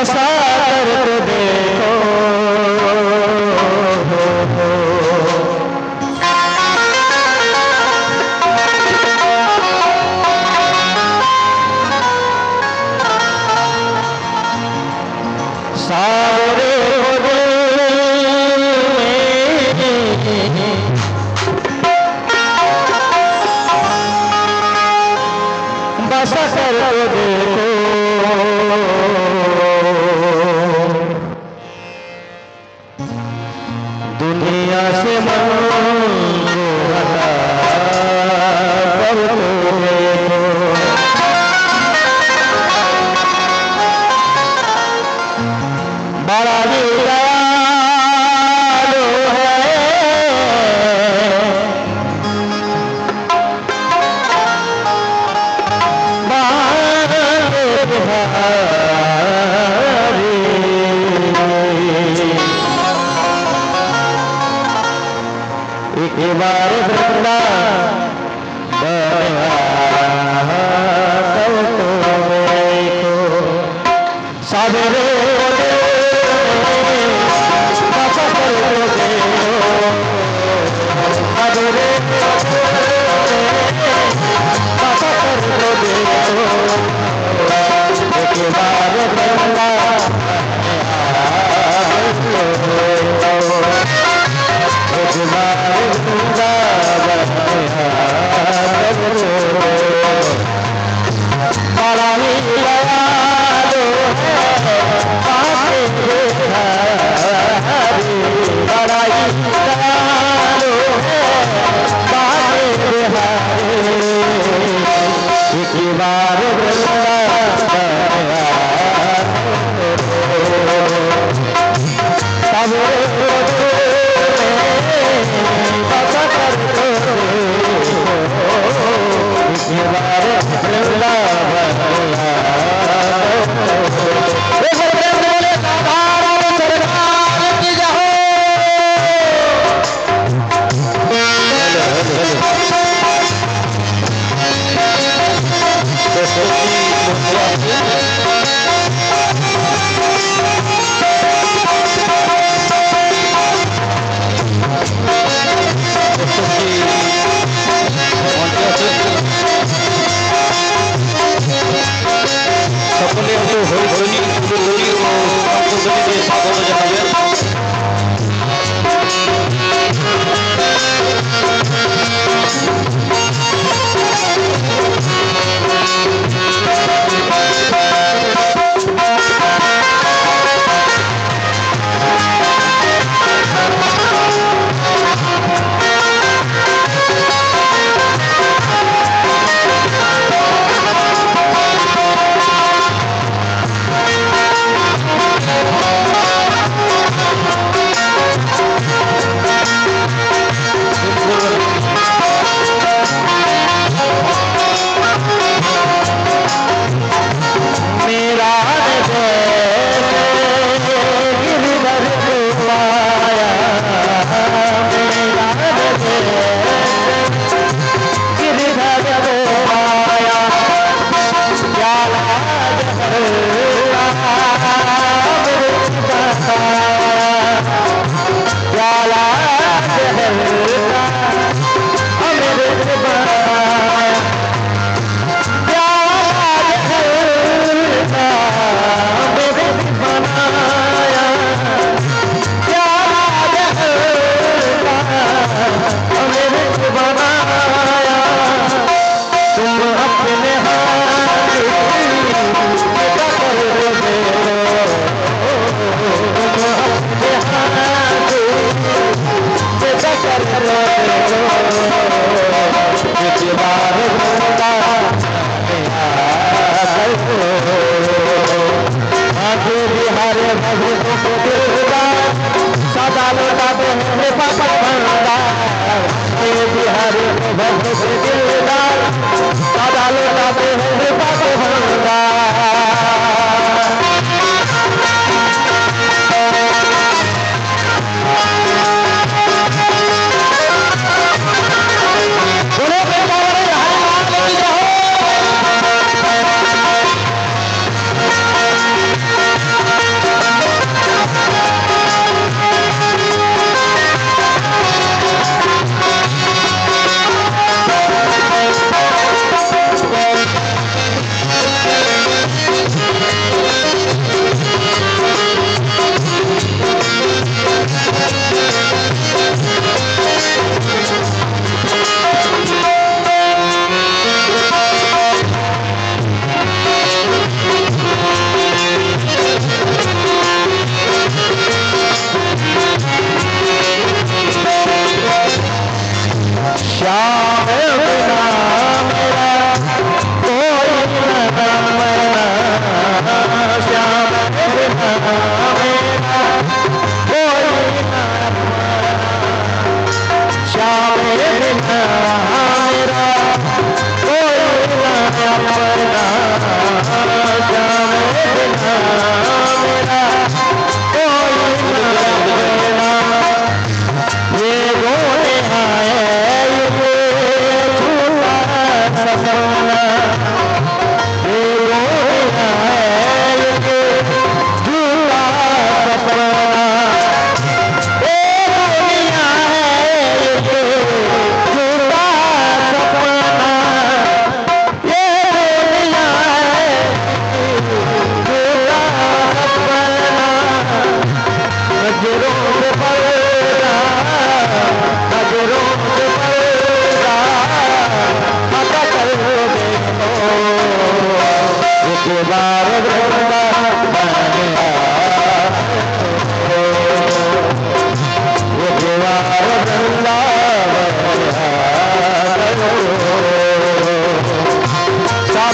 बसा कर देखो सारे बसा कर देखो दुनिया से मन को हटा कर देखो बड़ा ही दयालु है एक बार वृंदा साबरे সকলে একটু হরিধ্বনি ফুলধ্বনি ও শঙ্খধ্বনি দিয়ে স্বাগত জানাবেন।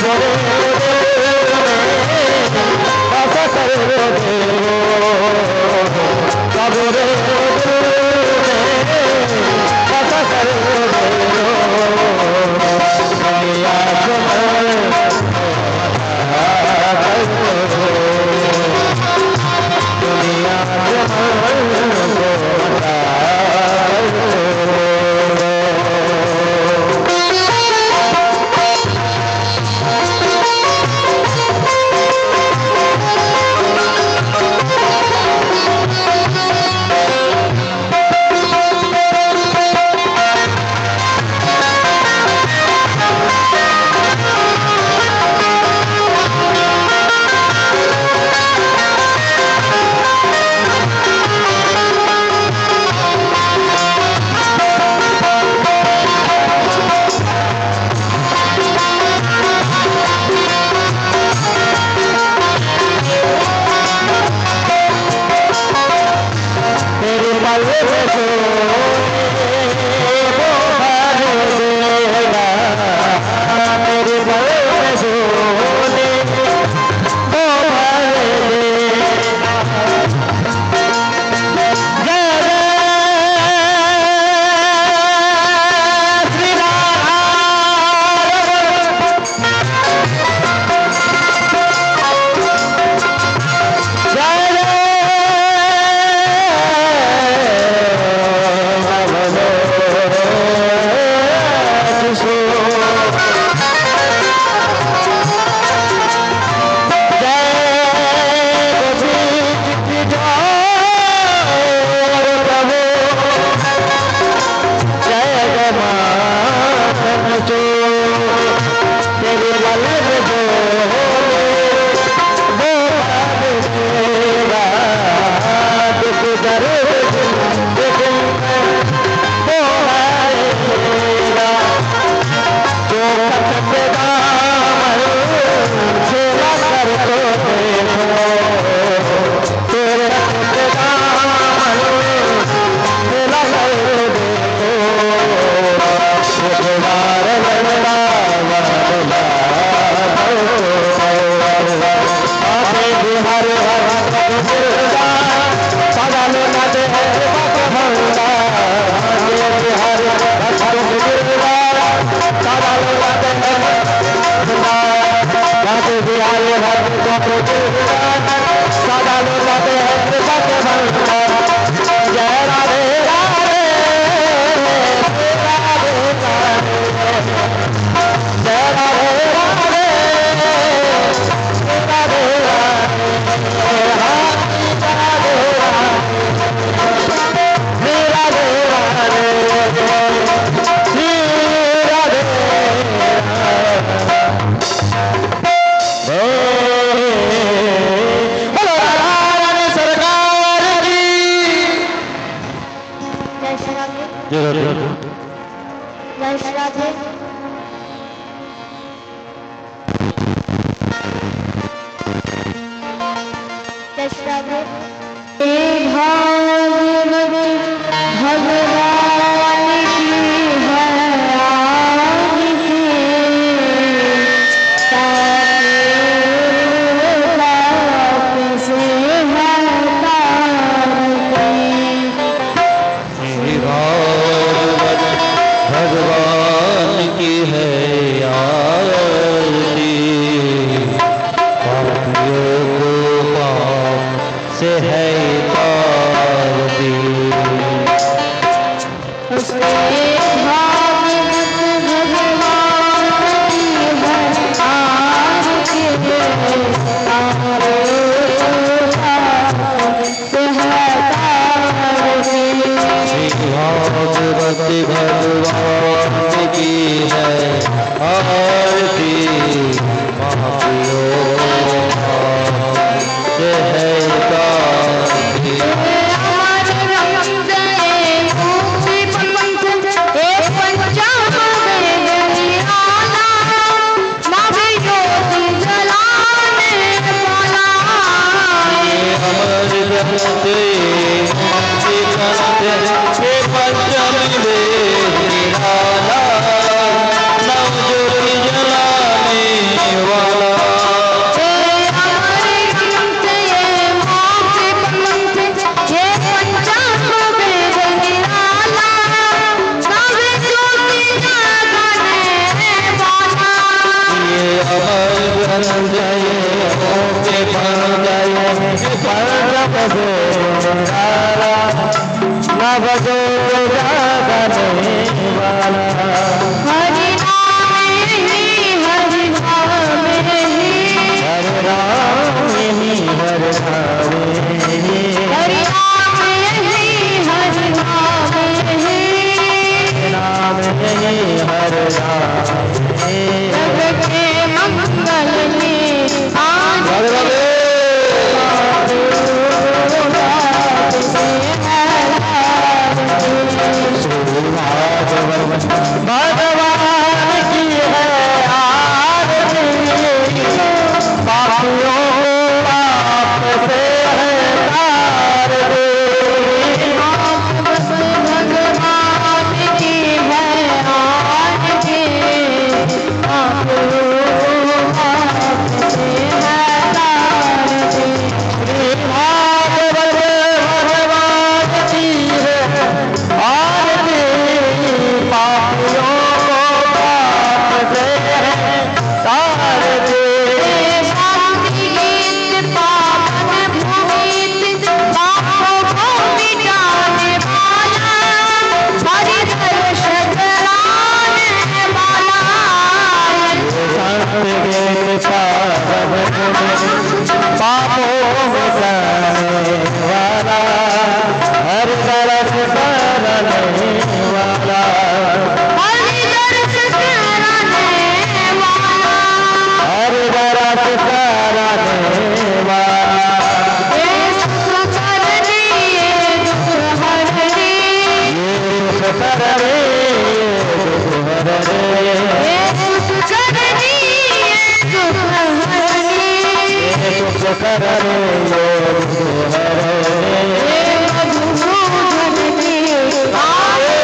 Oh भजो जागने वाला हरि नाम ही हरि नाम ही हरे राम ही हरे राम ही हरि नाम ही हरि नाम ही नाम ही हरे राम ही जग के मंगल में आज भगवान की है आरती पापियों पाप से है तार दे भगवान की है आज के आप से है तारते श्री भागवत भगवान की है आरती पापियों को पाप से है तार दे शांति गीत पावन भूमित पापों को मिटाने वाला हरि दर्श कराने वाला पापों मिटाने वाला हर तरफ करने वाला हरि दर्श कराने वाला हर तरफ करने वाला ये सुख करने दुख हरने ये सुख करे दुख हरे ये सुख करने दुख हरने ये सुख करे दुख हरे ये मधुसूदन के आए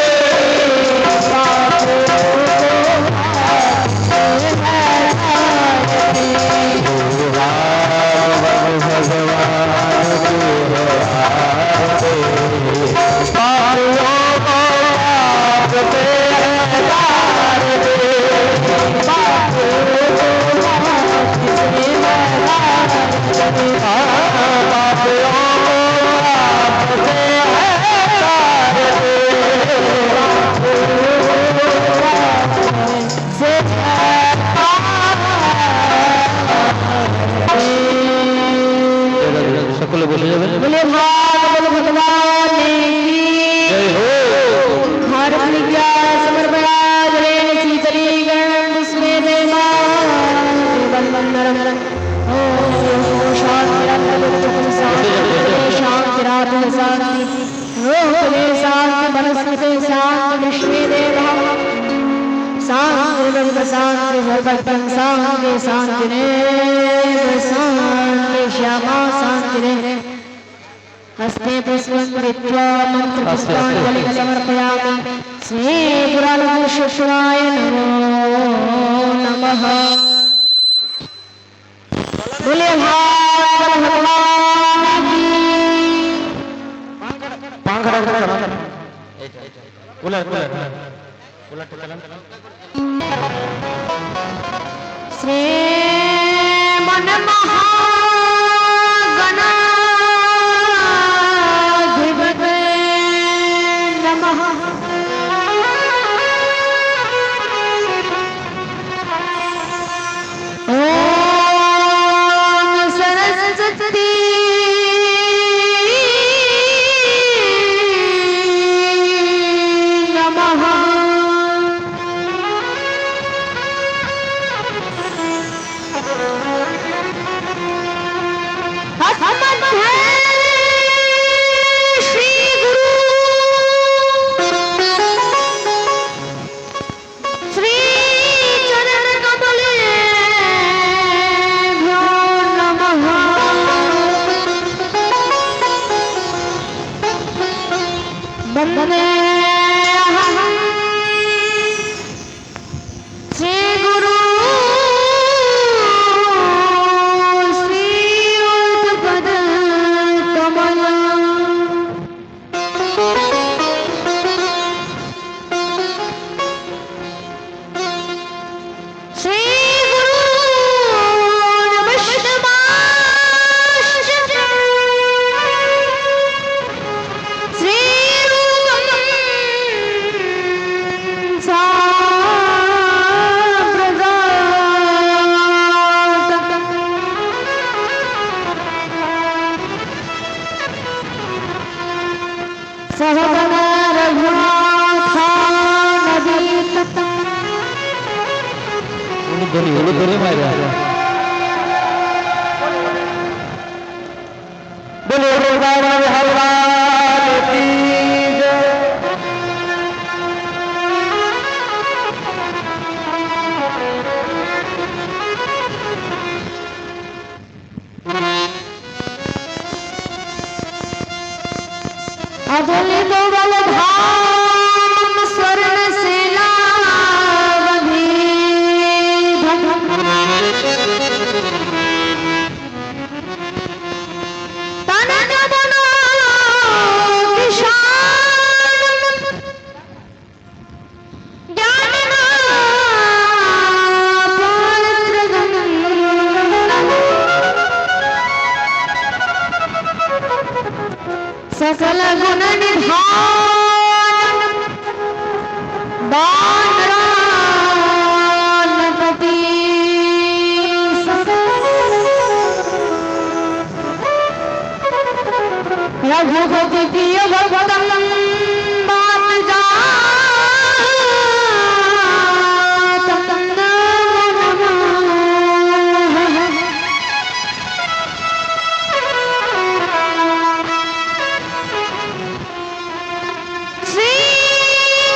সকলে বসে যাবেন बोले भागवत भगवान की जय हो हर प्रज्ञा समर्पयाजले शीतली गण स्मे देवानंदरम ओम शांति रात्रि शांति रोहले शांति वनस्पति शांति विश्वे देवा शांति ब्रह्म शांति सर्वज्ञ शांति शांति देव शांति श्यामा शांति रे हस्ते पुष्पं धृत्वा मंत्रपुष्पाञ्जलि समर्पयामि श्री पुराणपुरुषोत्तमाय नमो नमः बोले भागवत भगवान की पंखा कूलर कूलर कूलर श्री मन महागणाधिपते नमः ओम सरस्वती नमः गोली मारा बोले वृंदावन हरवाल की जय। अजले तो बलधाम स्वर्ण शिला तन बनो किसान ज्ञान सकल गुण निधान बानरानपति रघुपति प्रिय भगवतम बात जातम नमो श्री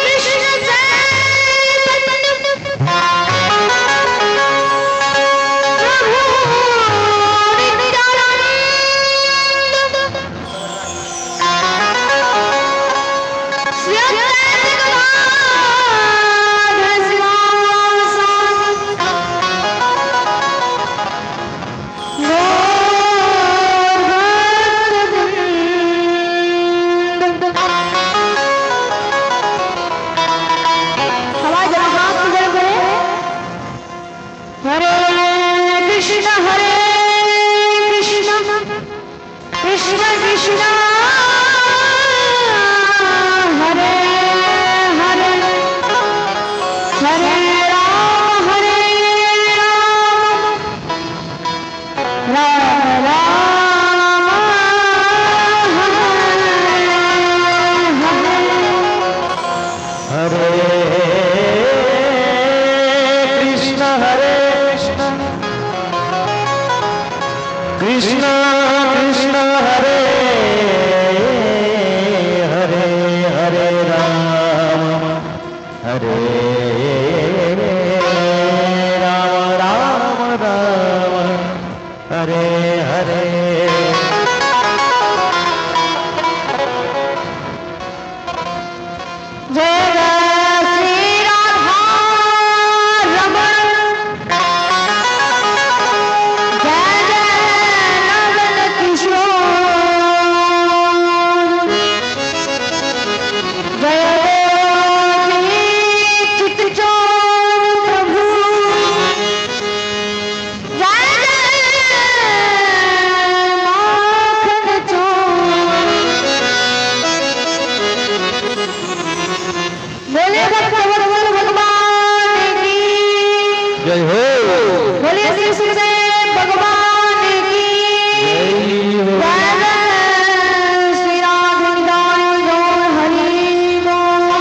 कृष्ण चैतन्य प्रभु नित्यानंद श्री अद्वैत गदाधर शिवासादि आवाज हाथ उधर करे हरे कृष्ण कृष्ण कृष्ण हरे हरे हरे राम राम राम हरे हरे हरे कृष्ण कृष्ण हरे हरे हरे राम राम राम हरे हरे जय श्री राधा रमण जय जय नंदन किशोर जय चित्तचोर प्रभु जय माखन चोर बोले भगवान की जय हो बोले श्री सुखदेव भगवान की जय जय श्री राधेदाय गौर हरि बोल।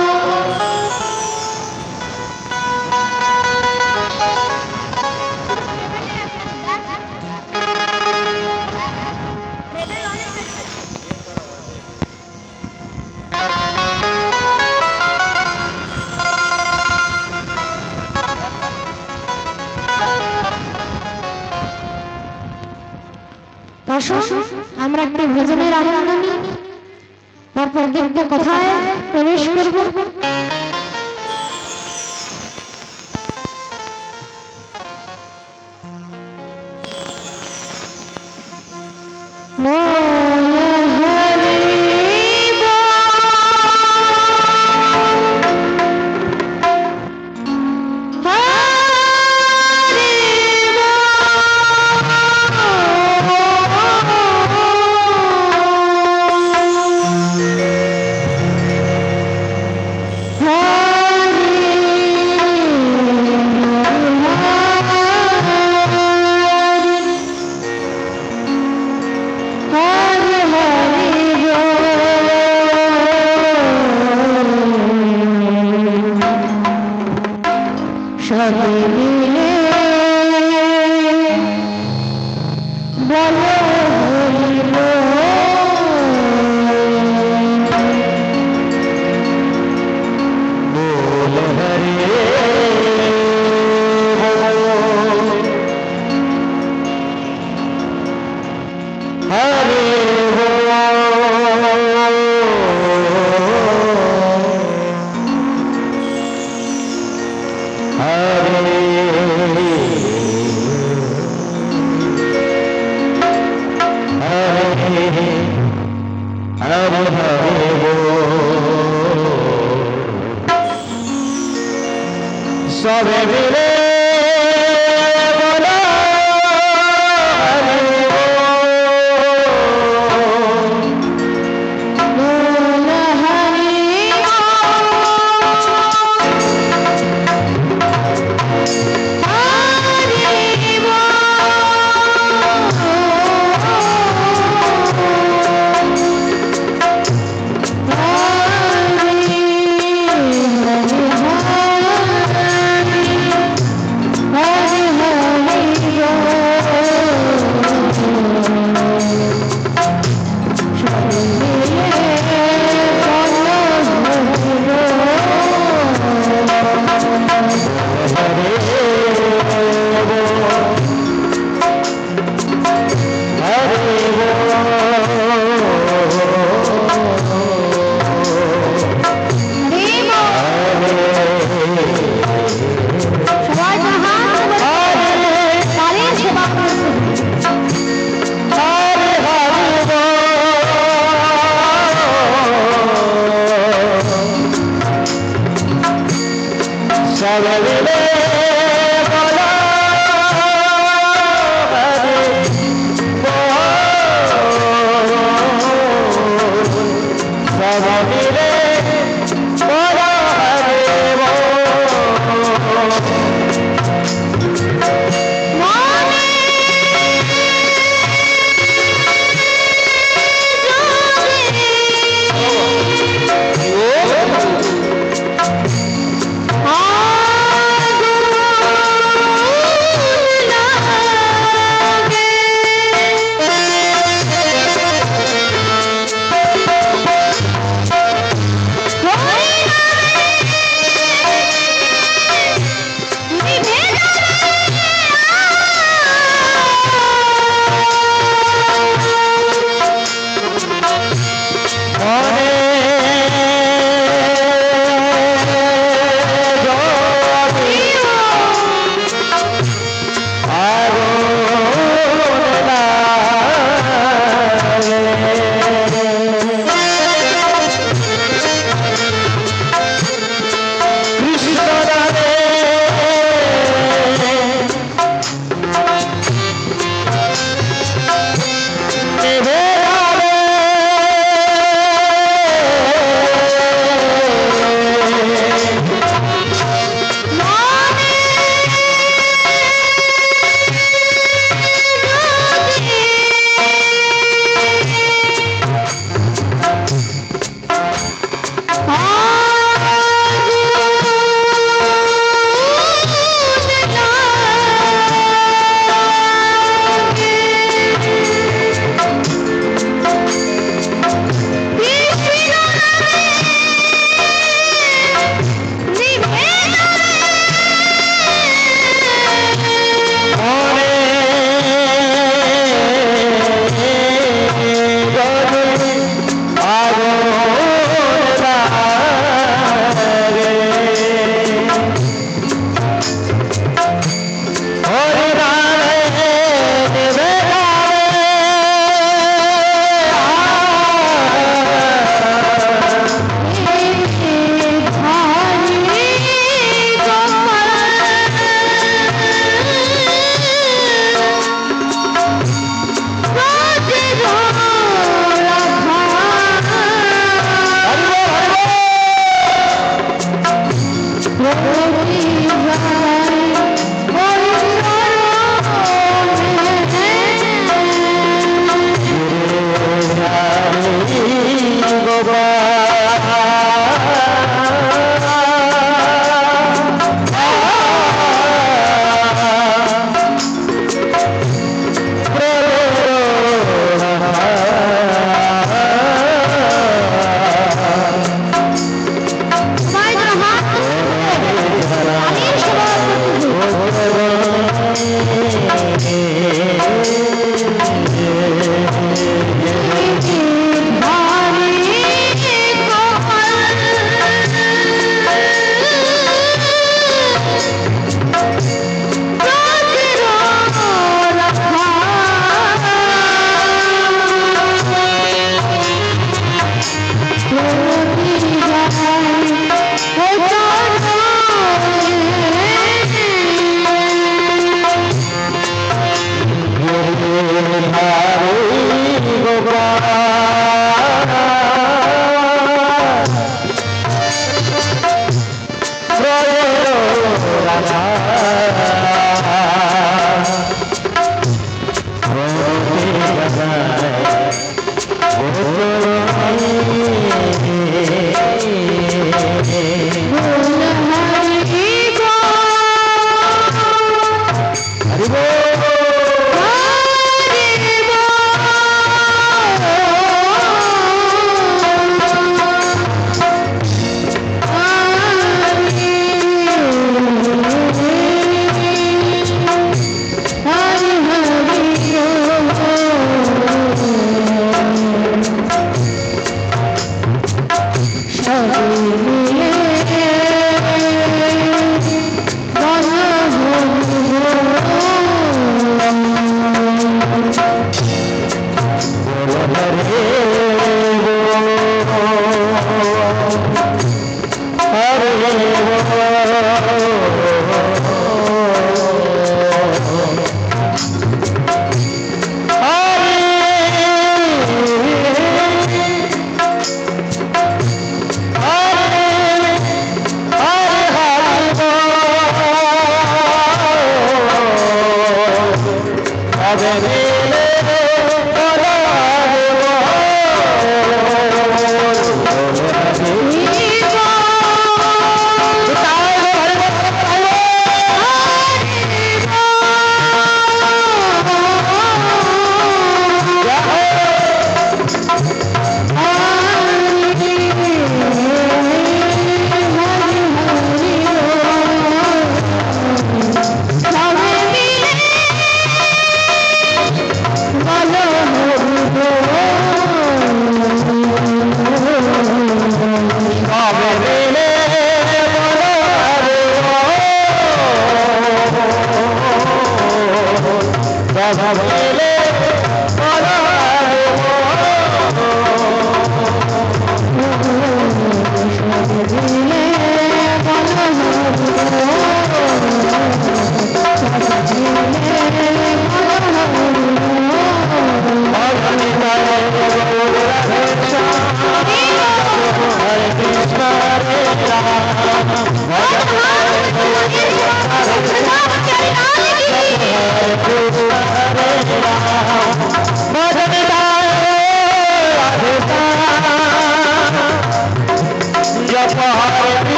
আসো আমরা একটু ভজনের আনন্দ নিই তারপর দিব্য কথায় প্রবেশ করব।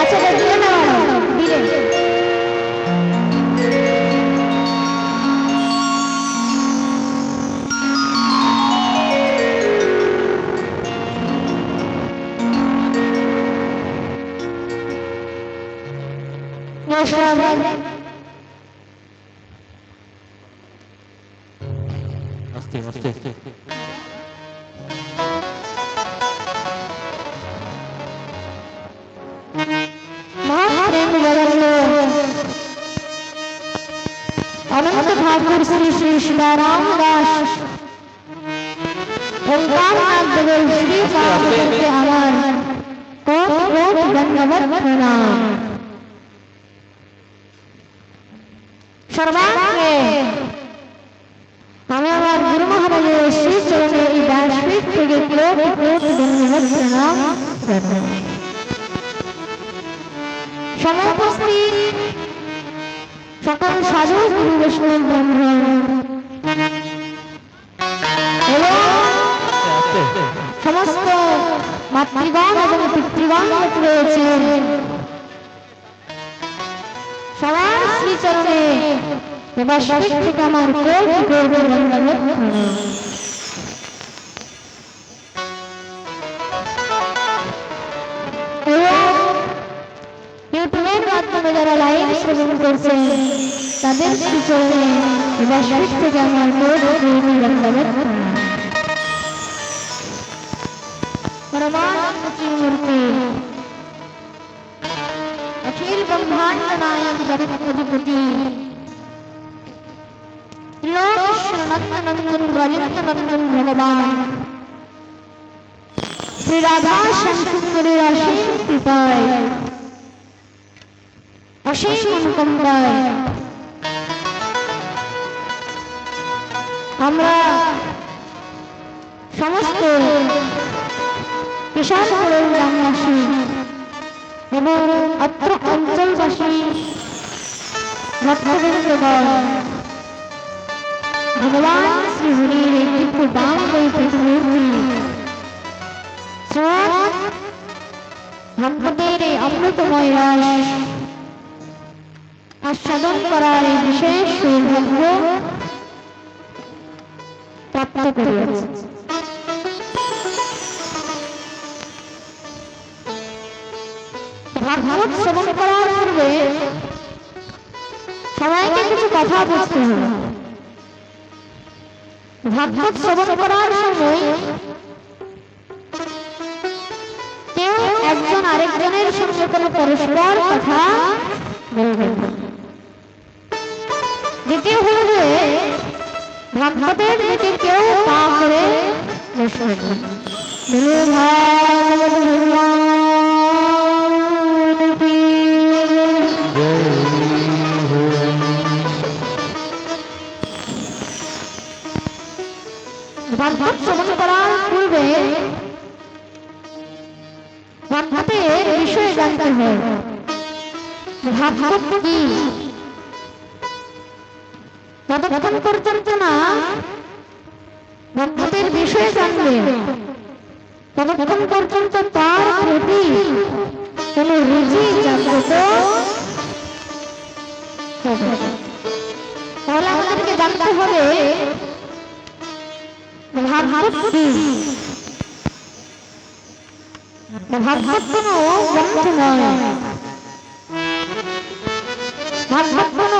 আচ্ছা দিয়ে না দিলে আস্তে আস্তে अनंत ठाकुर श्री श्री सीताराम दास ओंकार नाथ देव श्री सागर के हमार कोट कोट दंडवत प्रणाम। সর্বাঙ্গে আমি আমার গুরু মহারাজের শ্রী চরণে এই ব্যাসপীঠ থেকে কোটি কোটি ধন্যবাদ প্রণাম জানাই। সমুপস্থিত সকল সাধু গুরু বৈষ্ণব ব্রাহ্মণ এবং সমস্ত মাতৃগণ এবং পিতৃগণ রয়েছেন, সবার শ্রীচরণে এবার থেকে আমার কোটি কোটি ধন্যবাদ প্রণাম। ইউটিউবের মাধ্যমে যারা লাইভ শ্রবণ করছেন তাদের শ্রীচরণে এবার থেকে আমার কোটি কোটি ধন্যবাদ প্রণাম। परमात्म मूर्ति अखिल ब्रह्मांड नायक जगदधिपति त्रिलोकेश्वर नंदन ब्रजनंदन भगवान श्री राधा शंकर असीम कृपाय असीम अनुकंपाय আমরা সমস্ত বিশালপুরের গ্রামবাসী এবং অত্র অঞ্চলবাসী ভক্তবৃন্দগণ ভগবান শ্রী হরির এই দিব্য দাম প্রতিমূর্তি ভক্তদের এই অমৃতময় রস আস্বাদন করার এই বিশেষ সৌভাগ্য প্রাপ্ত করিয়াছে। ভাগবত শ্রবণ করার পূর্বে সবাইকে কিছু কথা বুঝতে হবে। ভাগবত শ্রবণ করার সময় কেউ একজন আরেকজনের সঙ্গে কোনো পরস্পর কথা বলবেন না। দ্বিতীয় হল যে ভাগবতের দিকে কেউ পা করে বসবেন না। ভাগবত শ্রবণ করার পূর্বে ভাগবতের বিষয়ে জানতে হবে। ভাগবত কি? ততক্ষণ পর্যন্ত না ভাগবতের বিষয়ে জানবে ততক্ষণ পর্যন্ত তার প্রতি কোন রুচি জাগ্রত হবে। তাহলে আমাদেরকে জানতে হবে ভাগবত কি? ভাগবত কোন গ্রন্থ নয়, ভাগবত কোন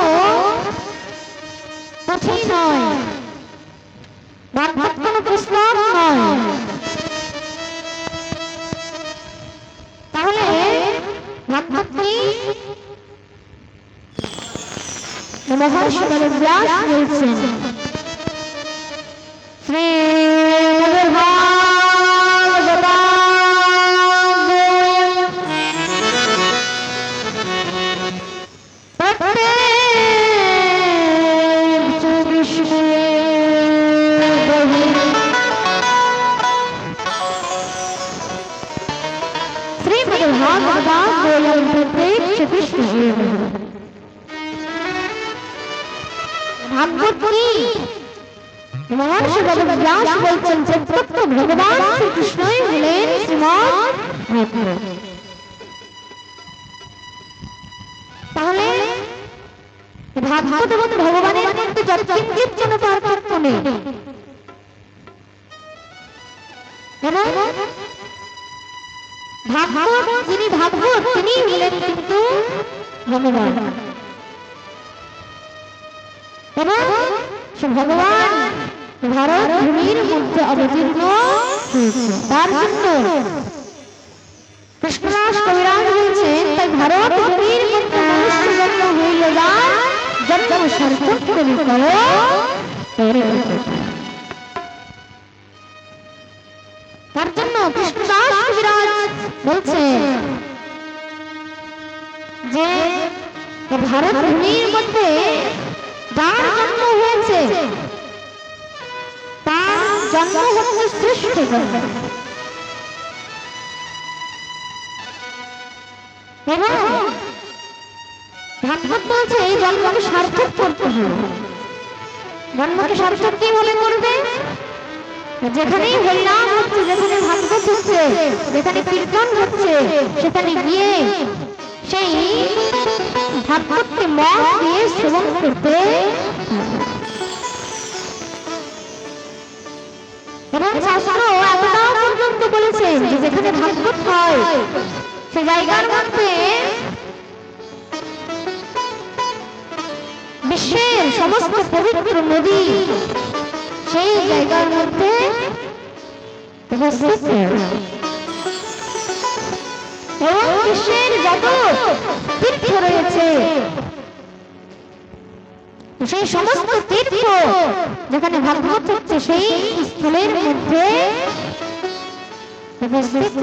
পুঁথি নয়, ভাগবত কোন পুস্তক নয়। তাহলে ভাগবত কি? মহর্ষি বেদব্যাস বলছেন শ্রী ভাগবত কি? মহর্ষি বেদব্যাস বলছেন যে প্রত্যক্ষ ভগবান শ্রীকৃষ্ণই হলেন শ্রীমদ্ ভাগবত। তাহলে ভাগবত এবং ভগবানের মধ্যে যৎকিঞ্চিৎ যেন পার্থক্য নেই এবং ভাগবত যিনি ভাগবত তিনি হলেন কিন্তু ভগবান এবং ভগবান ভারত ভূমির মধ্যে অবতীর্ণ হয়েছে। তার জন্য কৃষ্ণদাস কবিরাজ বলছেন তাই ভারত ভূমির মধ্যে মনুষ্য জন্ম হইল যার জন্ম সার্থক করি করো। তার জন্য কৃষ্ণদাস কবিরাজ বলছেন যে ভারত ভূমির মধ্যে জন্ম হচ্ছে শ্রেষ্ঠ জন্ম। এবং ভাগবত বলছে এই জন্মকে সার্থক করতে হবে। জন্মকে সার্থক কিভাবে করবে? যেখানেই হরিনাম হচ্ছে, যেখানে ভাগবত হচ্ছে, যেখানে কীর্তন হচ্ছে, সেখানে গিয়ে সেই ভাগবতকে মন দিয়ে শ্রবণ করতে এবং শাস্ত্র এতটাও পর্যন্ত বলেছেন যে যেখানে ভাগবত হয় সে জায়গার মধ্যে বিশ্বের সমস্ত পবিত্র নদী সেই জায়গার মধ্যে উপস্থিত এবং বিশ্বের যত তীর্থ রয়েছে সেই সমস্ত তীর্থ যেখানে ভাগবত হচ্ছে সেই স্থলের মধ্যে উপস্থিত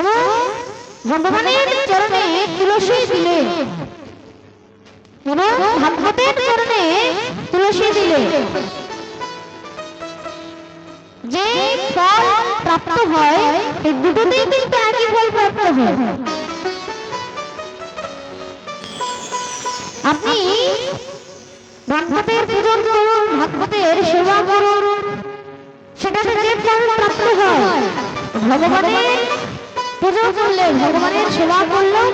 এবং ভগবানের চরণে তুলসী দিলে এবং ভাগবতের চরণে তুলসী দিলে যে ফল প্রাপ্ত হয় এই দুটোতেই কিন্তু একই ফল প্রাপ্ত হয়। আপনি ভাগবতের পূজন করুন, ভাগবতের সেবা করুন, সেটাতে যে ফল প্রাপ্ত হয় ভগবানের পূজা করলে, ভগবানের সেবা করলেও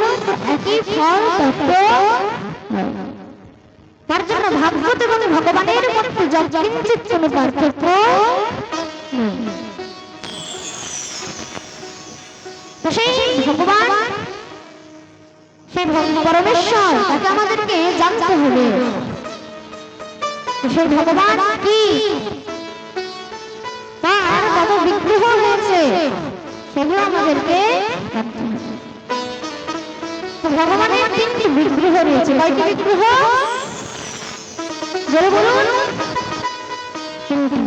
একই ফল প্রাপ্ত হয়। তার জন্য ভাগবত এবং ভগবানের মধ্যে যৎকিঞ্চিৎ কোনো পার্থক্য নেই। তো সেই ভগবান, সেই পরমেশ্বর, তাকে আমাদেরকে জানতে হবে সেই ভগবান কি, তার কত বিগ্রহ রয়েছে সেগুলো আমাদেরকে জানতে হবে। তো ভগবানের তিনটি বিগ্রহ রয়েছে। কয়টি বিগ্রহ? জোরে বলুন। তিনটি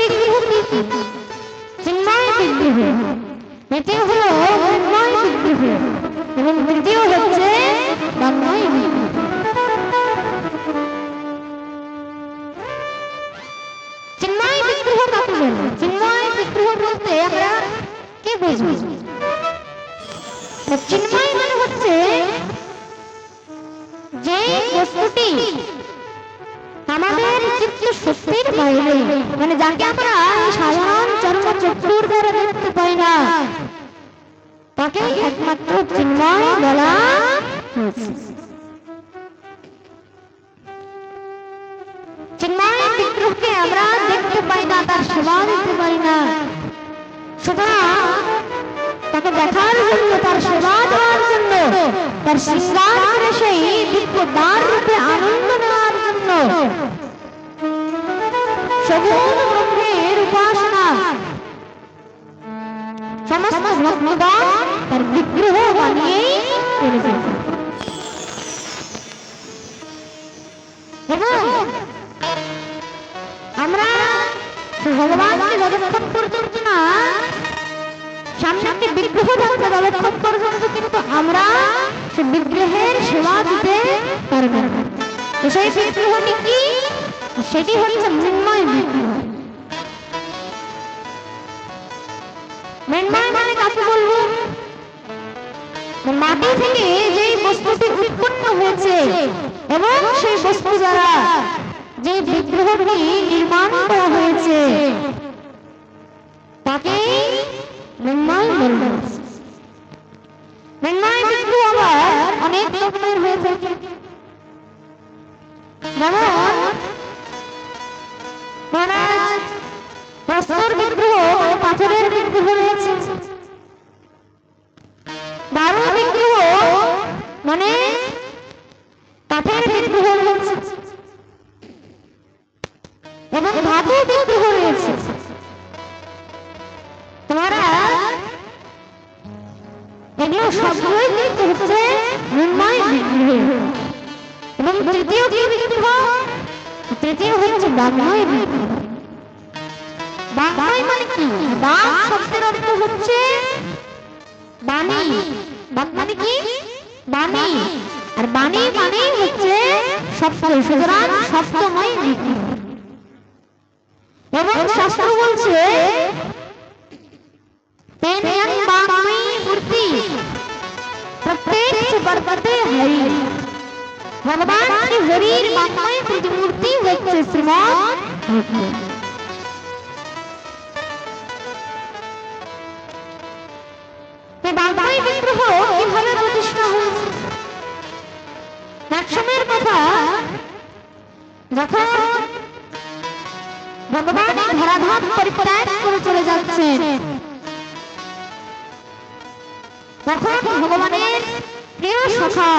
বিগ্রহ কি কি? চিন্ময় বিগ্রহ, দ্বিতীয় হলো মৃন্ময় বিগ্রহ এবং তৃতীয় হচ্ছে বাঙ্ময় বিগ্রহ। চিন্ময় বিগ্রহ কাকে বলে? চিন্ময় বিগ্রহ বলতে আমরা কি বুঝি? চিন্ময় মানে হচ্ছে যে বস্তুটি আমাদের চিত্ত শক্তির বাইরে, মানে যাকে আমরা সাধারণ চর্ম চক্ষুর দ্বারা দেখতে পাই না, তাকে একমাত্র চিন্ময় বলা হয়েছে। চিন্ময় বিগ্রহকে আমরা দেখতে পাই না, তার সেবা দিতে পারি না, সুতরাং তাকে দেখার জন্য, তার সেবা দেওয়ার জন্য, তার শৃঙ্গার করে সেই দিব্য দ্বার রূপে আনন্দ নেওয়ার জন্য সগুণ ব্রহ্মের উপাসনা সমস্ত ভক্তগণ তার বিগ্রহ বানিয়েই করেছে। এবং আমরা ভগবানকে যতক্ষণ পর্যন্ত না সামনে বিগ্রহ থাকবে ততক্ষণ পর্যন্ত কিন্তু আমরা সে বিগ্রহের সেবা দিতে পারবো না। তো সেই বিগ্রহটি কি? সেটি হচ্ছে মৃন্ময় বিগ্রহ। মৃন্ময় মানে কাকে বলবো? মাটি থেকে যে বস্তুটি উৎপন্ন হয়েছে এবং সেই বস্তু দ্বারা যে বিগ্রহটি নির্মাণ করা হয়েছে তাকে মৃন্ময় বলবো। মৃন্ময় বিগ্রহ আবার অনেক রকমের হয়ে থাকে, যেমন প্রস্তর বিগ্রহ, পাথরের বিগ্রহ রয়েছে। দারু বিগ্রহ মানে কাঠের বিগ্রহ রয়েছে এবং ধাতু বিগ্রহ রয়েছে। তোমরা এগুলো সবগুলোই কিন্তু হচ্ছে মৃন্ময় বিগ্রহ। এবং তৃতীয় কি বিগ্রহ? তৃতীয় হচ্ছে বাঙ্ময় বিগ্রহ। বাঙ্ময় মানে কি? বাক শব্দের অর্থ হচ্ছে বাণী। বাক মানে কি? বাণী। আর বাণী মানে হচ্ছে সপ্ত, সুতরাং সপ্তময় বিগ্রহ। এবং শাস্ত্র বলছে तेन यं वाङ्मयी मूर्ति प्रत्येक से बरकते हरि। भगवान श्री हरिर वाङ्मयी प्रतिमूर्ति হচ্ছে শ্রীমৎ ভাগবত। এই বাংলায় বিগ্রহ কিভাবে প্রতিষ্ঠা হয়েছে? এক সময়ের কথা, যখন ভগবান ধরাধাম পরিত্যাগ করে চলে যাচ্ছেন, তখন ভগবানের প্রিয় সখা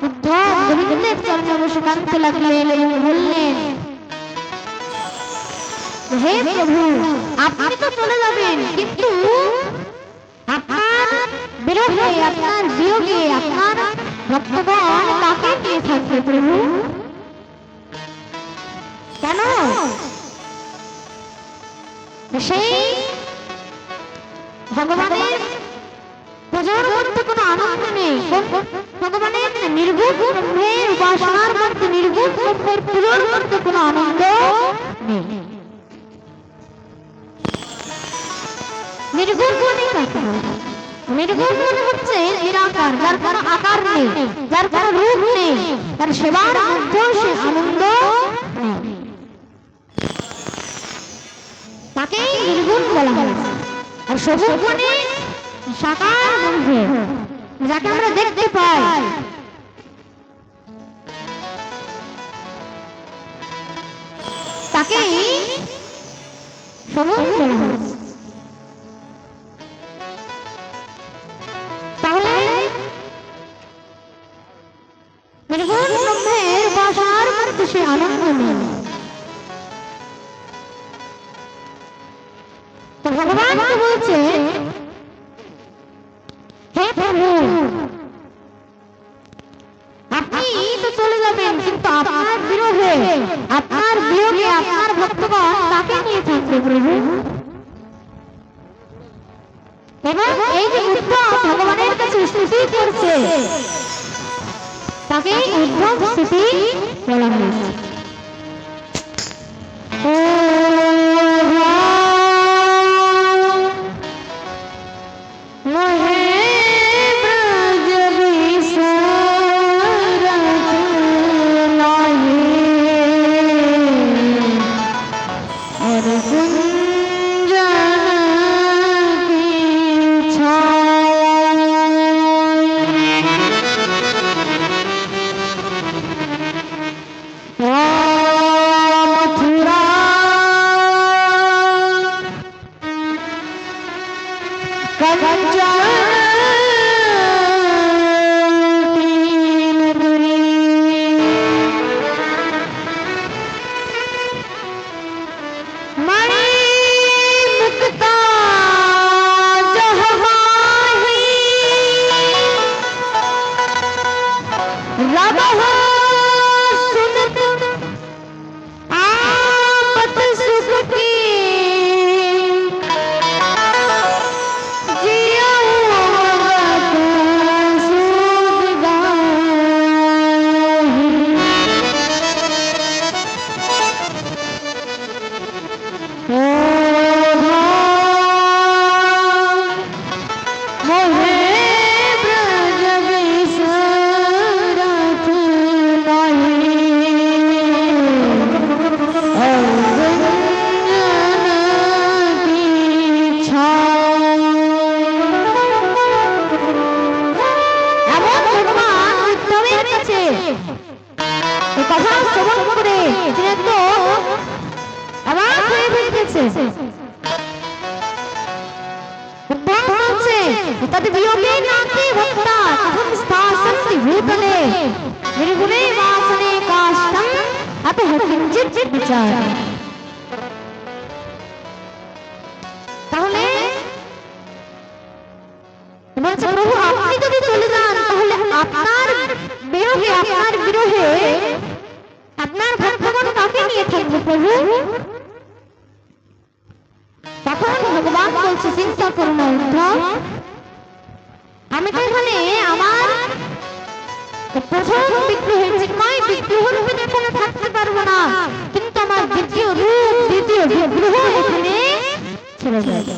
উদ্ধব গোবিন্দের চরণে বসে কাঁদতে লাগলেন এবং বললেন, হে প্রভু, আপনি তো চলে যাবেন, কিন্তু আপনার বিরহে, আপনার বিয়োগে আপনার ভক্তগণ কাকে নিয়ে থাকবে প্রভু? কেন? সেই ভগবানের পূজার মধ্যে কোনো আনন্দ নেই, ভগবানের নির্গুণ ব্রহ্মের উপাসনার মধ্যে নির্গুণ ব্রহ্মের পূজার মধ্যে কোনো আনন্দ নেই। নির্গুণ মানে কাকে বলে? নির্গুণ মানে হচ্ছে নিরাকার, যার কোনো আকার নেই, যার কোনো রূপ নেই, তার সেবার মধ্যেও সে আনন্দ নেই, তাকেই নির্গুণ বলা হয়েছে। আর সবুজ মানে সাকার ব্রহ্ম, যাকে আমরা দেখতে পাই, তাকেই সবুজ বলা হয়েছে। তাহলে নির্গুণ ব্রহ্মের উপাসনার মধ্যে সে আনন্দ নেই। তো ভগবান তো বলছে, হে প্রভু, আপনি তো চলে যাবেন, কিন্তু আপনার বিরহে, আপনার বিয়োগে আপনার ভক্তগণ কাকে নিয়ে থাকবে প্রভু? এবং এই যে উদ্ধব ভগবানের কাছে স্তুতি করছে, তাকে উদ্ধব স্তুতি বলা হয়েছে। তাহলে বলছে, প্রভু আপনি যদি চলে যান, তাহলে আপনার বিরহে, আপনার বিরহে আপনার ভক্তগণ কাকে নিয়ে থাকবে প্রভু? তখন ভগবান বলছে, চিন্তা করো না উদ্ধব, আমি তো এখানে আমার প্রথম বিগ্রহের চিন্ময় বিগ্রহ রূপে পারবো না, কিন্তু আমার দ্বিতীয় রূপ দ্বিতীয় বিগ্রহ এখানে ছেড়ে যাবে।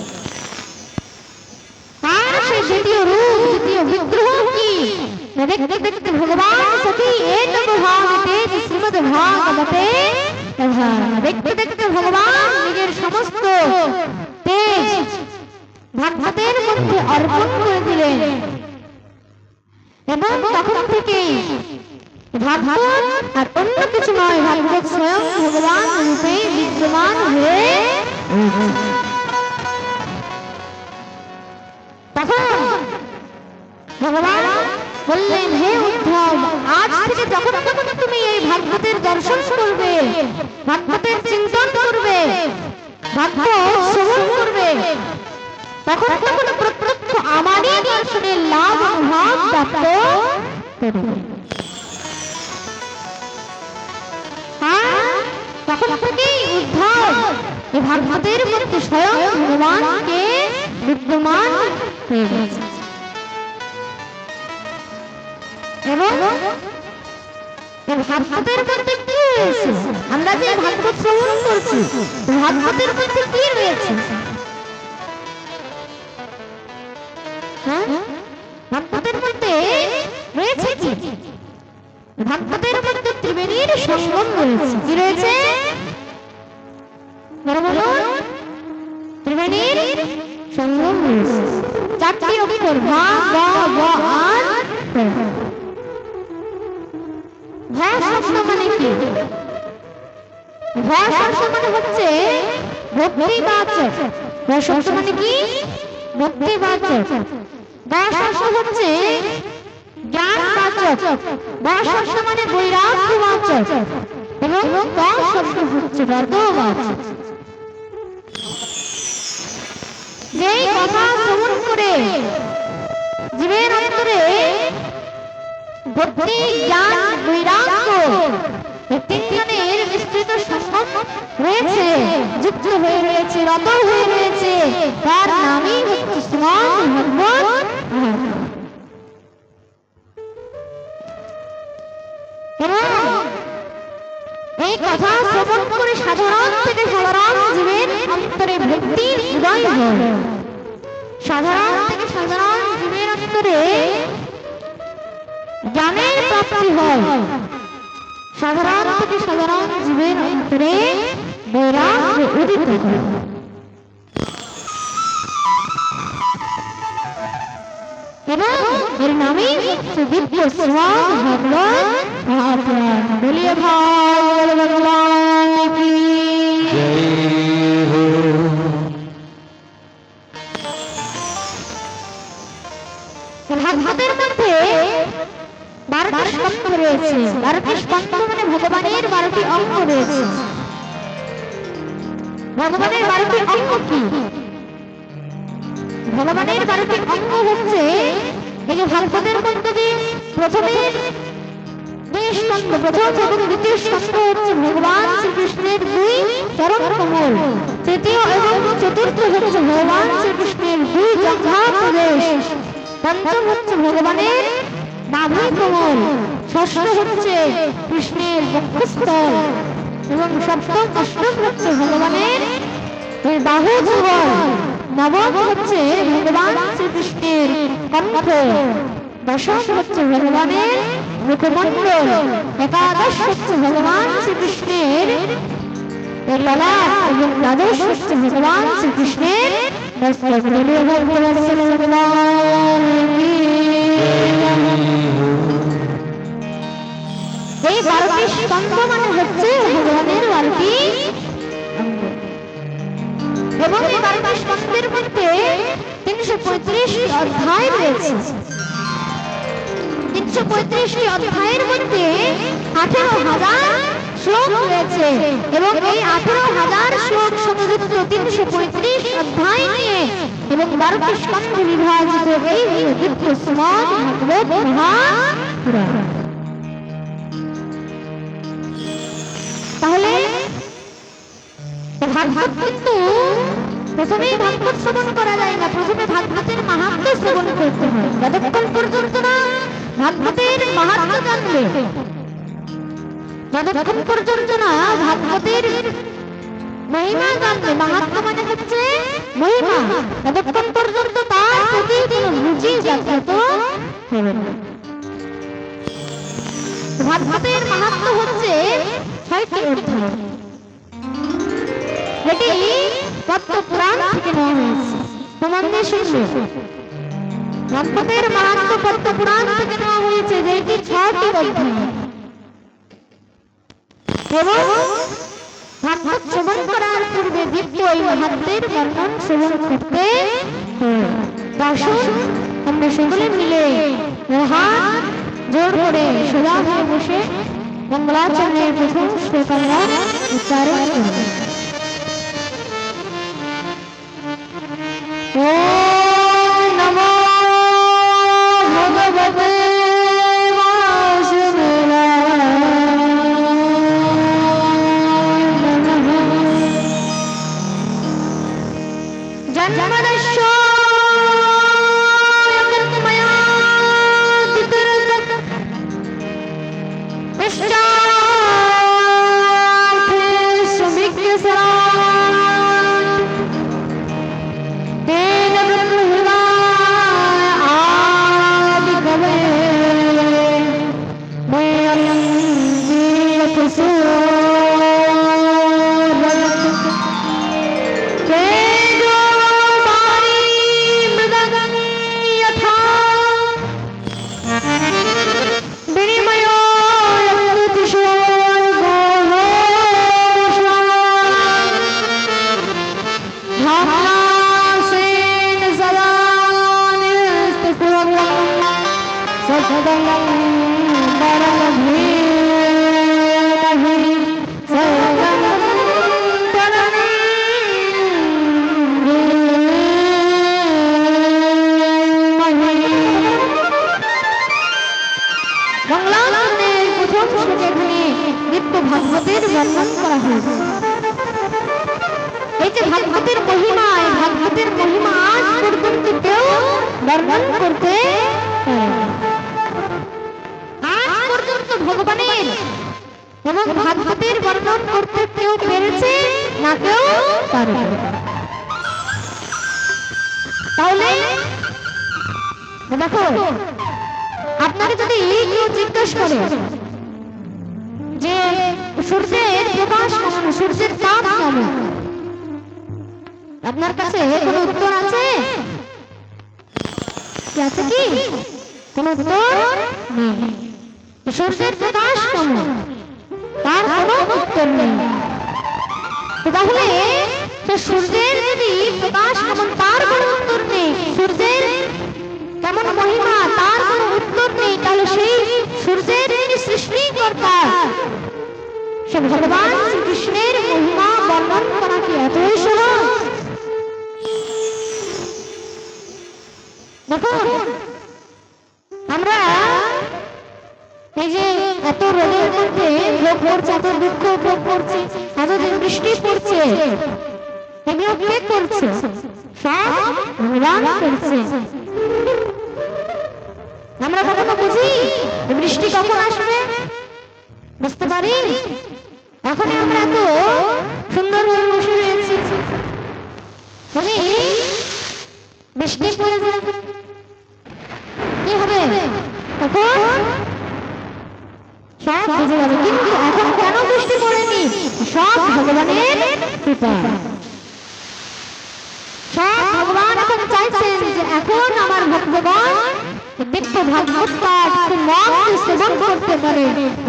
আর সেই দ্বিতীয় রূপ দ্বিতীয় বিগ্রহ কি? দেখতে দেখতে ভগবান সখী এক ভাগতে শ্রীমদ ভাগবতে দেখতে দেখতে ভগবান নিজের সমস্ত তেজ ভাগবতের মধ্যে অর্পণ করে দিলেন এবং তখন থেকেই ভাগবত আর অন্য কিছু নয়, ভাগবত স্বয়ং ভগবান রূপে বিদ্যমান হয়ে তখন ভগবান বললেন, হে উদ্ধব, আজ থেকে যখন তখন তুমি এই ভাগবতের দর্শন করবে, ভাগবতের চিন্তন করবে, ভাগবত শ্রবণ করবে, তখন তখন প্রত্যক্ষ আমারই দর্শনের লাভ অনুভব প্রাপ্ত করবে। তখন থেকেই উদ্ধব এই ভাগবতের মধ্যে স্বয়ং ভগবানকে বিদ্যমান হয়ে গেছে। এবং ভাগবতের মধ্যে কি রয়েছে? আমরা যে ভাগবত শ্রবণ করছি, ভাগবতের মধ্যে কি রয়েছে? ভাগবতের মধ্যে রয়েছে কি? ভাগবতের মধ্যে ত্রিবেণীর সঙ্গম রয়েছে। কি রয়েছে? ত্রিবেণীর সঙ্গম রয়েছে। চারটি অক্ষর, ভা, গ, ব আর ভা শব্দ মানে কি? ভা শব্দ মানে হচ্ছে ভক্তিবাচক। ভা শব্দ মানে কি? ভক্তিবাচক। গা শব্দ হচ্ছে জ্ঞানবাচক। বা শব্দ মানে বৈরাগ্যবাচক এবং গ শব্দ হচ্ছে বর্গবাচক। যেই কথা শ্রবণ করে জীবের অন্তরে ভক্তি, জ্ঞান, বৈরাগ্য এই তিনজনের বিস্তৃত সঙ্গম রয়েছে, যুক্ত হয়ে রয়েছে, রত হয়ে রয়েছে, তার নামই হচ্ছে শ্রীমদ্ ভাগবত। এই কথা শ্রবণ করে সাধারণ থেকে সাধারণ জীবের অন্তরে ভক্তির উদয় হয়। সাধারণ থেকে সাধারণ জীবের অন্তরে জ্ঞানের প্রাপ্তি হয়। সাধারণ থেকে সাধারণ জীবের অন্তরে বৈরাগ্য উদিত হয়। এবং এর নামেই হচ্ছে দিব্য শ্রীমদ্ ভাগবত মহাপুরাণ। বলিয়ে ভাই ভগবান কি জয় হো। ভাগবতের মধ্যে 12টি স্কন্ধ রয়েছে। 12টি স্কন্ধ মানে ভগবানের 12টি অঙ্গ রয়েছে। ভগবানের 12টি অঙ্গ কি? ভগবানের 12টি অঙ্গ হচ্ছে এই যে ভাগবতের মধ্যে যে প্রথমে দুই স্কন্ধ, প্রথম এবং দ্বিতীয় স্কন্ধ হচ্ছে ভগবান শ্রীকৃষ্ণের দুই চরণ কমল। তৃতীয় এবং চতুর্থ হচ্ছে ভগবান শ্রীকৃষ্ণের দুই জঙ্ঘা প্রদেশ। পঞ্চম হচ্ছে ভগবানের নাভি কমল। ষষ্ঠ হচ্ছে কৃষ্ণের বক্ষস্থল এবং সপ্তম অষ্টম হচ্ছে ভগবানের বাহু যুগল। নবম হচ্ছে ভগবান শ্রীকৃষ্ণের কণ্ঠ। দশম হচ্ছে ভগবানের মুখমণ্ডল। একাদশ হচ্ছে ভগবান শ্রীকৃষ্ণের ললাট এবং দ্বাদশ হচ্ছে ভগবান শ্রীকৃষ্ণের মস্তক। এই 12টি স্কন্ধ মানে হচ্ছে ভগবানের 12টি অঙ্গ। এবং এই 12টি স্কন্ধের মধ্যে 335টি অধ্যায় রয়েছে। 335টি অধ্যায়ের মধ্যে 18,000 শ্লোক রয়েছে এবং এই 18,000 শ্লোক সংযুক্ত 335 অধ্যায় নিয়ে এবং 12টি স্কন্ধে বিভাজিত এই দিব্য শ্রীমদ্ ভাগবত মহাপুরাণ। তাহলে ভাগবত কিন্তু প্রথমেই ভাগবত শ্রবণ করা যায় না, প্রথমে ভাগবতের মাহাত্ম্য শ্রবণ করতে হয়। যতক্ষণ পর্যন্ত না ভাগবতের মাহাত্ম্য জানবে, যতক্ষণ পর্যন্ত না ভাগবতের মহিমা জানবে, মাহাত্ম্য মানে হচ্ছে মহিমা, ততক্ষণ পর্যন্ত তার প্রতি কোনো রুচি জাগ্রত হবে না। ভাগবতের মাহাত্ম্য হচ্ছে ৬টি অধ্যায়, এটি পদ্ম পুরাণ থেকে নেওয়া হয়েছে। প্রমাণ দিয়ে শুনবে, ভাগবতের মাহাত্ম্য পদ্ম পুরাণ থেকে নেওয়া হয়েছে, যেটি ৬টি অধ্যায়। এবং ভাগবত শ্রবণ করার পূর্বে দিব্য এই মাহাত্ম্যের বর্ণন শ্রবণ করতে আসুন আমরা সকলে মিলে হাত জোর করে সোজা হয়ে বসে মঙ্গলাচরণের প্রথম শ্লোক আমরা উচ্চারণ করব। ওম নমো ভগবতে বাসুদেবায় নমঃ। জন্মদস্য ভাগবতের বর্ণন করা হয়েছে। এই যে ভাগবতের মহিমা, এই ভাগবতের মহিমা আজ পর্যন্ত কেউ বর্ণন করতে আজ পর্যন্ত ভগবানের এবং ভাগবতের বর্ণন করতে কেউ পেরেছে না, কেউ পারে। তাহলে দেখো, আপনাকে যদি কেউ জিজ্ঞেস করে যে সূর্যের প্রকাশ কেমন, সূর্যের তাপ কেমন, আপনার কাছে কোনো উত্তর আছে? আছে কি? কোনো উত্তর নেই। সূর্যের প্রকাশ কেমন, তার কোনো উত্তর নেই। তাহলে সূর্যের যদি প্রকাশ কেমন তার কোনো উত্তর নেই, সূর্যের কেমন মহিমা তার কোনো উত্তর নেই, তাহলে সেই সূর্যের যিনি সৃষ্টিকর্তা সে ভগবান শ্রীকৃষ্ণের মহিমা বর্ণন করা কি এতই সহজ? দেখুন, আমরা এই যে এত রোদের মধ্যে ভোগ করছে, এত দুঃখ ভোগ করছে, এতদিন বৃষ্টি পড়ছে, এগুলো কে করছে? সব ভগবান করছে। আমরা কখনো বুঝি বৃষ্টি কখন আসবে? বুঝতে পারি? এখন আমরা তো সুন্দরভাবে বসে রয়েছি, বৃষ্টি পড়ে যাবে কি হবে? তখন সব বুঝে যাবে। কিন্তু এখন কেন বৃষ্টি পড়েনি? সব ভগবানের কৃপা। সব ভগবান এখন চাইছেন যে এখন আমার ভক্তগণ দিব্য ভাগবত পাঠ মন সেবন করতে পারে।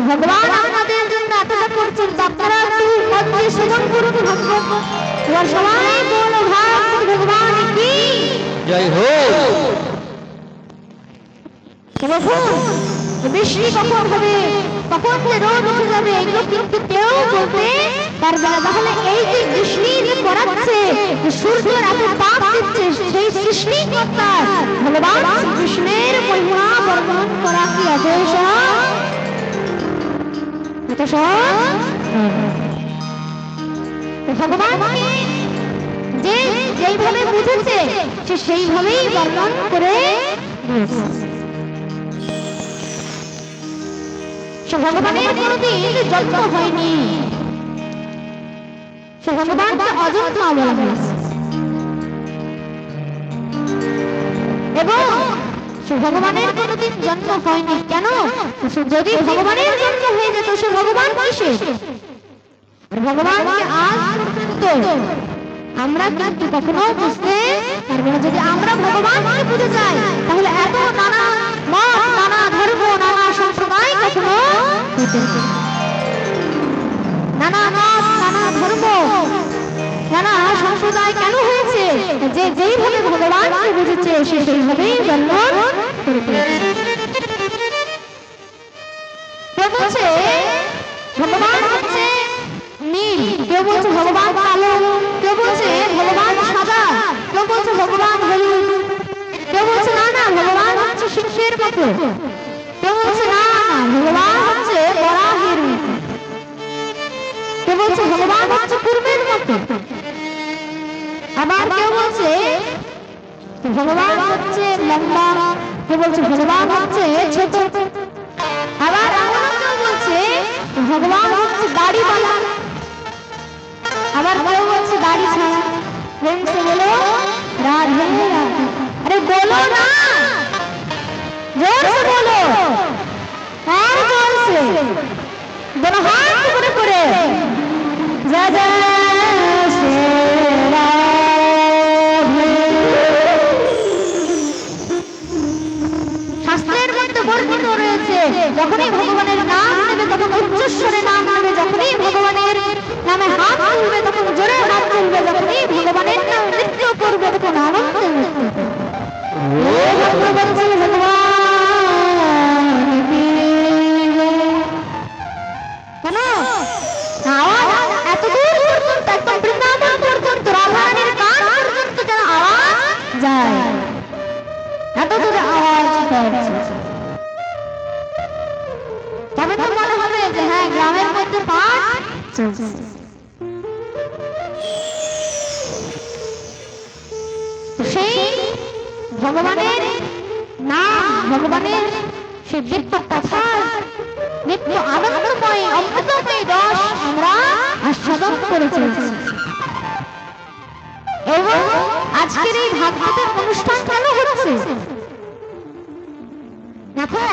ভগবান আপনাদের জন্য এতটা করছেন, আপনারা একটু মন দিয়ে সেবন করুন ভাগবত। এবার সবাই বলো ভাগবত ভগবান কি জয় হোক। দেখুন, বৃষ্টি কখন হবে, কখন যে রোদ উঠে যাবে, এগুলো কিন্তু কেউ বলতে পারবে না। তাহলে এই যে বৃষ্টি যে পড়াচ্ছে, সূর্যের এত তাপ দিচ্ছে, সেই সৃষ্টিকর্তা ভগবান শ্রীকৃষ্ণের মহিমা বর্ণন করা কি এতই সহজ? এত সহজ? ভগবানকে যে যেইভাবে বুঝেছে সে সেইভাবেই বর্ণন করে দিয়েছে। সে ভগবানের কোনোদিন জন্ম হয়নি, সে ভগবানকে অজন্মা বলা হয়েছে। এবং সে ভগবানের কোনোদিন জন্ম হয়নি। কেন? যদি ভগবানের জন্ম হয়ে যেত সে ভগবান কিসে? ভগবানকে আজ পর্যন্ত আমরা কিন্তু কখনো বুঝতে পারবো না। যদি আমরা ভগবানকে বুঝে যাই তাহলে এত নানা মত, নানা ধর্ম, নানা সম্প্রদায় কখনো হতে পারে। নানা মত, নানা ধর্ম, নানা সম্প্রদায় কেন হয়েছে? যে যেইভাবে ভগবানকে বুঝেছে সে সেইভাবেই বর্ণন করে পেয়েছে। কেউ বলছে ভগবান হচ্ছে নীল, কেউ বলছে ভগবান কালো, কেউ বলছে ভগবান সাদা, কেউ বলছে ভগবান হলুদ, কেউ বলছে না না ভগবান হচ্ছে সিংহের মতো, কেউ বলছে না না ভগবান হচ্ছে বরাহের মতো, কেউ বলছে ভগবান হচ্ছে কুর্মের মতো, আবার কেউ বলছে ভগবান হচ্ছে লম্বা, কেউ বলছে ভগবান হচ্ছে ছোট, আবার কেউ বলছে ভগবান হচ্ছে দাড়িওয়ালা, আবার কেউ বলছে দাড়ি ছাড়া। প্রেম সে বলো রাধে রাধে। আরে বলো না, জোর से बोलो, और जोर से दोनों हाथ ऊपर করে जय जय श्री राधे। শাস্ত্রের মধ্যে বর্ণিত রয়েছে যখনই ভগবানের নাম নেবে তখন উচ্চস্বরে নাম নেবে, যখনই ভগবানের নামে হাত তুলবে তখন জোরে হাত তুলবে, যখনই ভগবানের নাম নৃত্য করবে তখন আনন্দে নৃত্য করবে। কেন আওয়াজ এত দূর পর্যন্ত, একদম বৃন্দাবন পর্যন্ত, রাধারানীর কান পর্যন্ত যেন আওয়াজ যায়, এত দূরে আওয়াজ করছে। তবে তো মনে হবে যে হ্যাঁ গ্রামের মধ্যে পাঠ চলছে। সেই ভগবানের নাম, ভগবানের সেই দিব্য কথা, নিত্য আনন্দময় অমৃতময় রস আমরা আস্বাদন করে চলেছি। এবং আজকের এই ভাগবতের অনুষ্ঠান কেন হচ্ছে? এখন